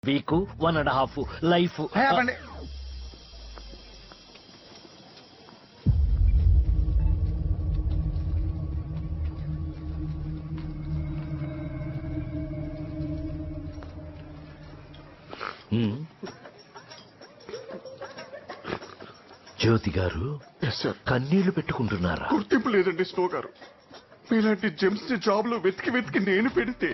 Week 1.5 life. ఆపండి. జ్యోతి గారు కన్నీళ్లు పెట్టుకుంటున్నారా? గుర్తింపు లేదండి స్నో గారు. మీలాంటి జెమ్స్ ని జాబ్ లో వెతికి నేను పెడితే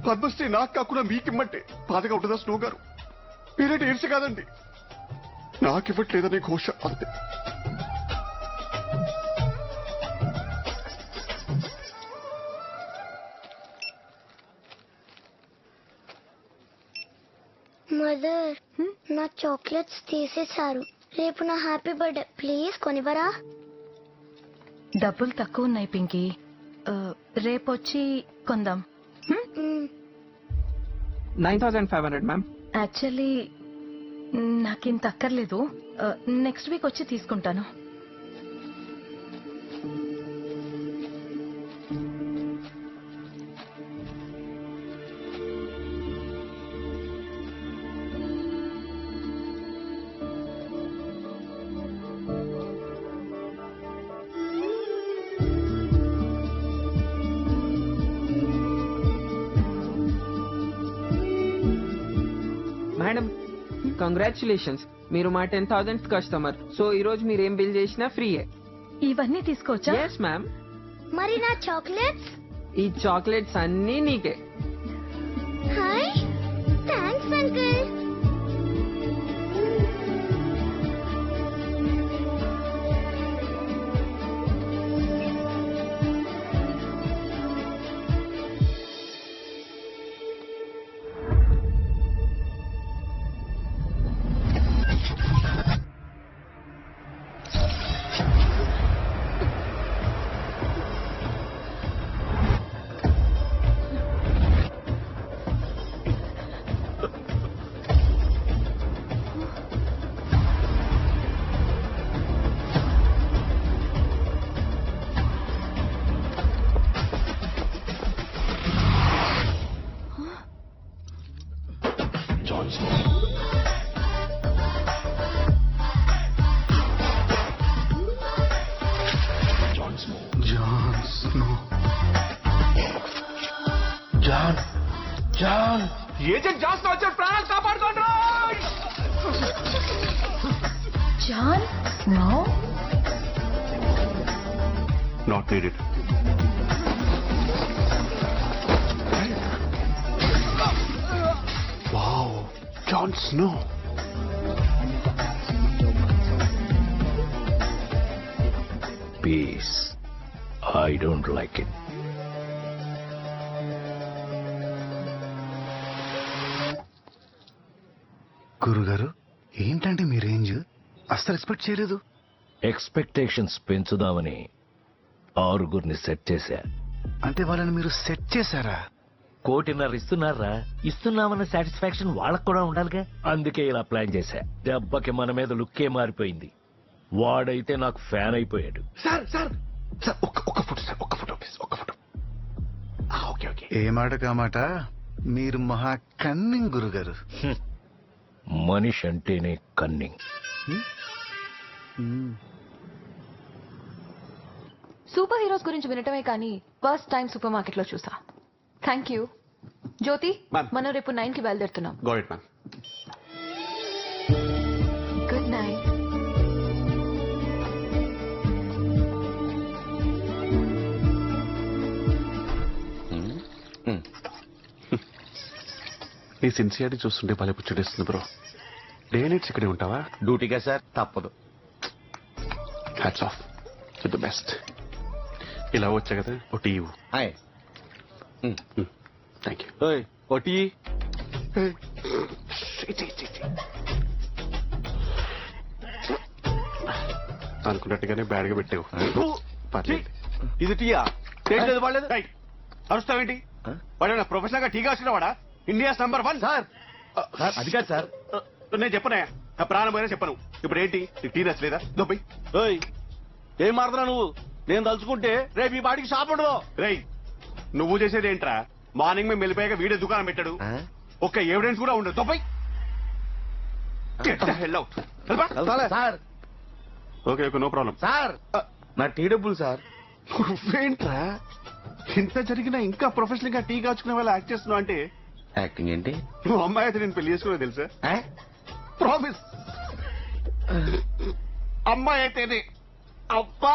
పద్మశ్రీ నాకు కాకుండా మీకిమ్మంటే బాధగా ఉంటుందా స్నో గారు? మీలాంటి ఏడ్చి కాదండి, నాకివ్వట్లేదనే ఘోష అంతే. మదర్, నా చాక్లెట్స్ తీసేశారు. రేపు నా హ్యాపీ బర్త్డే, ప్లీజ్ కొనివరా? డబ్బులు తక్కువ ఉన్నాయి పింకీ, రేపొచ్చి కొందాం. 9500 మ్యామ్. యాక్చువల్లీ నాకింత అక్కర్లేదు, నెక్స్ట్ వీక్ వచ్చి తీసుకుంటాను. మేడం కంగ్రాచులేషన్స్, మీరు మా 10,000th కస్టమర్. సో ఈ రోజు మీరు ఏం బిల్ చేసినా ఫ్రీయే. ఇవన్నీ తీసుకోవచ్చా? Yes ma'am. మరి నా చాక్లెట్స్? ఈ చాక్లెట్స్ అన్నీ నీకే. Hi, thanks uncle. John agent Johnson వచ్చే ప్రాణాలు కాపాడుకోండి. John, no, not needed. Wow, John Snow. Peace. I don't like it. గురుగారు, ఏంటంటే మీ రేంజ్ అస్సలు ఎక్స్పెక్ట్ చేయలేదు. ఎక్స్పెక్టేషన్స్ పెంచుదామని 6 సెట్ చేశా. అంటే వాళ్ళని మీరు సెట్ చేశారా? 1.5 ఇస్తున్నారా? ఇస్తున్నామన్న సాటిస్ఫాక్షన్ వాళ్ళకు కూడా ఉండాలిగా. అందుకే ఇలా ప్లాన్ చేశా. దెబ్బకి మన మీద లుక్కే మారిపోయింది. వాడైతే నాకు ఫ్యాన్ అయిపోయాడు. సార్ సార్ సార్, ఒక్క ఫోటో సార్, ఒక్క ఫోటో ప్లీజ్, ఒక్క ఫోటో. Okay okay. ఏ మాట కామాట మీరు మహా కన్నింగ్ గురుగారు. మనిషి అంటేనే కన్నింగ్. సూపర్ హీరోస్ గురించి వినటమే కానీ ఫస్ట్ టైం సూపర్ మార్కెట్ లో చూసా. Thank you. జ్యోతి, మనం రేపు 9కి బయలుదేరుతున్నాం. Got it ma'am. Good night. నీ సిన్సియారిటీ చూస్తుంటే భలే పుచ్చడేస్తుంది బ్రో. డే నైట్స్ ఇక్కడే ఉంటావా? డ్యూటీగా సార్, తప్పదు. Hats off, to the best. ఇలా వచ్చా కదా, ఒకటి ఇవ్వు. హాయ్. Thank you. ఓయ్, ఒకటి అనుకున్నట్టుగానే బ్యాడ్ గా పెట్టావు. పర్లేదు. ఇది టీయా? టేస్ట్ లేదు, పడలేదు. అరుస్తావేంటి? వాడు ప్రొఫెషనల్ గా టీగా వచ్చిన వాడా? India's number 1 sir. అది కాదు సార్. నేను చెప్పనా, నా ప్రాణమైనా చెప్పను. ఇప్పుడు ఏంటి, టీ నచ్చలేదా? దొబ్బై. ఓయ్, ఏం మారుతున్నా నువ్వు? నేను తలుచుకుంటే రేపు ఈ బాడికి షాప్ ఉండదు. రేయ్, నువ్వు చేసేది ఏంట్రా? మార్నింగ్ మేము వెళ్ళిపోయాక వీడే దుకాణం పెట్టాడు. ఒక్క ఎవిడెన్స్ కూడా ఉండదు. దొబ్బై. Get the hell out. Sir okay okay no problem. Sir నా టీ డబ్బులు సార్. నువ్వేంట్రా ఇంత జరిగినా ఇంకా ప్రొఫెషనల్ గా టీ కాచుకునే వాళ్ళు యాక్ట్ చేస్తున్నావు అంటే యాక్టింగ్ ఏంటి? నువ్వు అమ్మాయి అయితే నేను పెళ్లి చేసుకోలేదు తెలుసా? ఆ? ప్రామిస్. అమ్మాయి అయితేనే అబ్బా.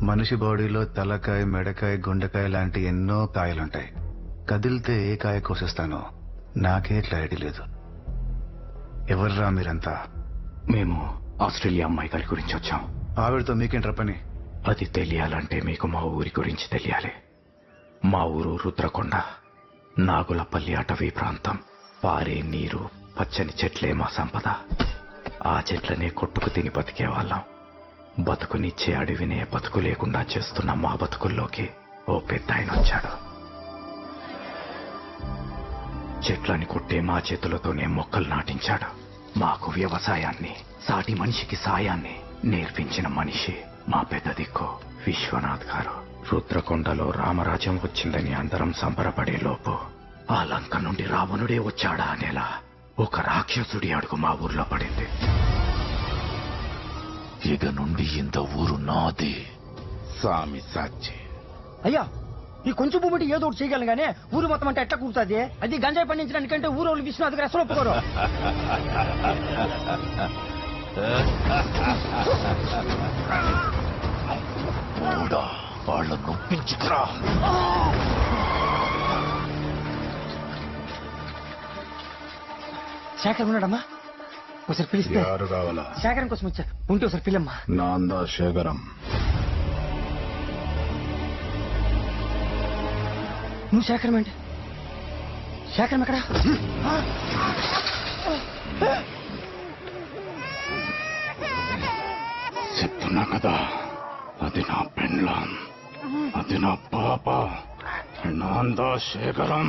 మనిషి బాడీలో తలకాయ, మెడకాయ, గుండెకాయ లాంటి ఎన్నో కాయలుంటాయి. కదిలితే ఏ కాయ కోసిస్తానో నాకే క్లారిటీ లేదు. ఎవర్రా మీరంతా? మేము ఆస్ట్రేలియా అమ్మాయి గారి గురించి వచ్చాం. ఆవిడతో మీకేంట్రా పని? అది తెలియాలంటే మీకు మా ఊరి గురించి తెలియాలి. మా ఊరు రుద్రకొండ, నాగులపల్లి అటవీ ప్రాంతం. పారే నీరు, పచ్చని చెట్లే మా సంపద. ఆ చెట్లనే కొట్టుకు తిని బతికేవాళ్ళం. బతుకునిచ్చే అడవినే బతుకు లేకుండా చేస్తున్న మా బతుకుల్లోకి ఓ పెద్ద ఆయన వచ్చాడు. చెట్లని కొట్టే మా చేతులతోనే మొక్కలు నాటించాడు. మాకు వ్యవసాయాన్ని, సాటి మనిషికి సాయాన్ని నేర్పించిన మనిషి మా పెద్ద దిక్కు విశ్వనాథ్ గారు. రుద్రకొండలో రామరాజ్యం వచ్చిందని అందరం సంబరపడే లోపు ఆ లంక నుండి రావణుడే వచ్చాడా అనేలా ఒక రాక్షసుడి అడుగు మా ఊర్లో పడింది. ఇక నుండి ఇంత ఊరు నాది. స్వామి సాక్షి. అయ్యా ఈ కొంచెం భూమిటి ఏదో ఒకటి చేయగలను గానీ ఊరు మొత్తం అంటే ఎట్లా కూర్తుంది? అది గంజాయి పండించడానికంటే ఊరు విశ్వనాథ్ గారు అసలు ఒప్పుకోరు. వాళ్ళ నొప్పించుకురా. శేఖర్ ఉన్నాడమ్మా, ఒకసారి పిలిస్తే. ఎవరు కావాలా? శేఖరం కోసం వచ్చా, ఉంటే ఒకసారి పిల్లమ్మా. నాందా శేఖరం. నువ్వు శేఖరం అంటే శేఖరం ఎక్కడా? చెప్తున్నా కదా, అది నా పెండ్లాం, అది నా పాప. నాందా శేఖరం.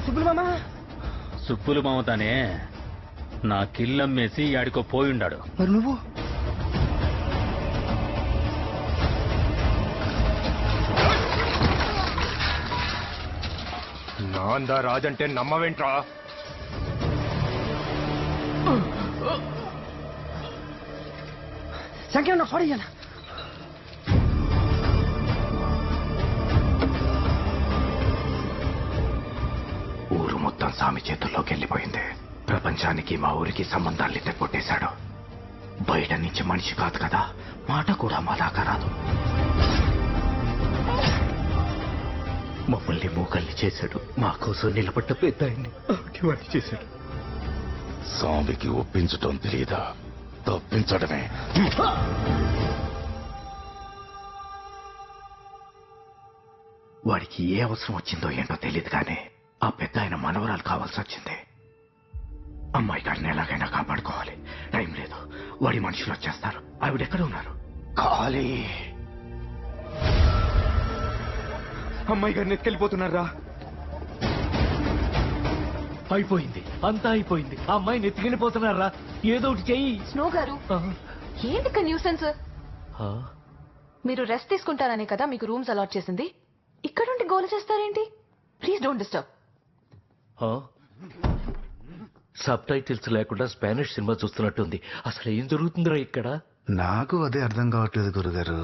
సుబ్బులు మామ. సుప్పులు మామతానే నా కిల్లమ్మేసి ఆడికో పోయిండాడు. మరి నువ్వు? నాందా రాజంటే నమ్మవేంట్రా? శంకర్ నా ఫోడయ్యానా? ఊరు మొత్తం స్వామి చేతుల్లోకి వెళ్ళిపోయింది. ప్రపంచానికి మా ఊరికి సంబంధాల్ని తెగొట్టేశాడు. బయట నుంచి మనిషి కాదు కదా, మాట కూడా మా దాకా రాదు. మమ్మల్ని మూకల్ని చేశాడు. మా కోసం నిలబడ్డ పెద్ద ఆయన్ని వాడిని చేశాడు. స్వామికి ఒప్పించటం తెలియదా? తప్పించడమే. వాడికి ఏ అవసరం వచ్చిందో ఏంటో తెలియదు కానీ ఆ పెద్ద ఆయన మనవరాలు కావాల్సి వచ్చింది. అమ్మాయి గారిని ఎలాగైనా కాపాడుకోవాలి. టైం లేదు, వాడి మనుషులు వచ్చేస్తారు. ఆవిడెక్కడ ఉన్నారు? ఖాళీ. అమ్మాయి గారిని ఎత్తుకెళ్ళిపోతున్నారా? అయిపోయింది, అంతా అయిపోయింది. ఆ అమ్మాయిని ఎత్తుకెళ్ళిపోతున్నారా? ఏదో ఒకటి చెయ్యి. స్నో గారు, ఏంటి న్యూసెన్స్? మీరు రెస్ట్ తీసుకుంటారనే కదా మీకు రూమ్స్ అలాట్ చేసింది. ఇక్కడుండి గోల చేస్తారేంటి? Please don't disturb. Subtitles లేకుండా స్పానిష్ సినిమా చూస్తున్నట్టుంది. అసలు ఏం జరుగుతుందిరా ఇక్కడ? నాకు అదే అర్థం కావట్లేదు గురుగారు.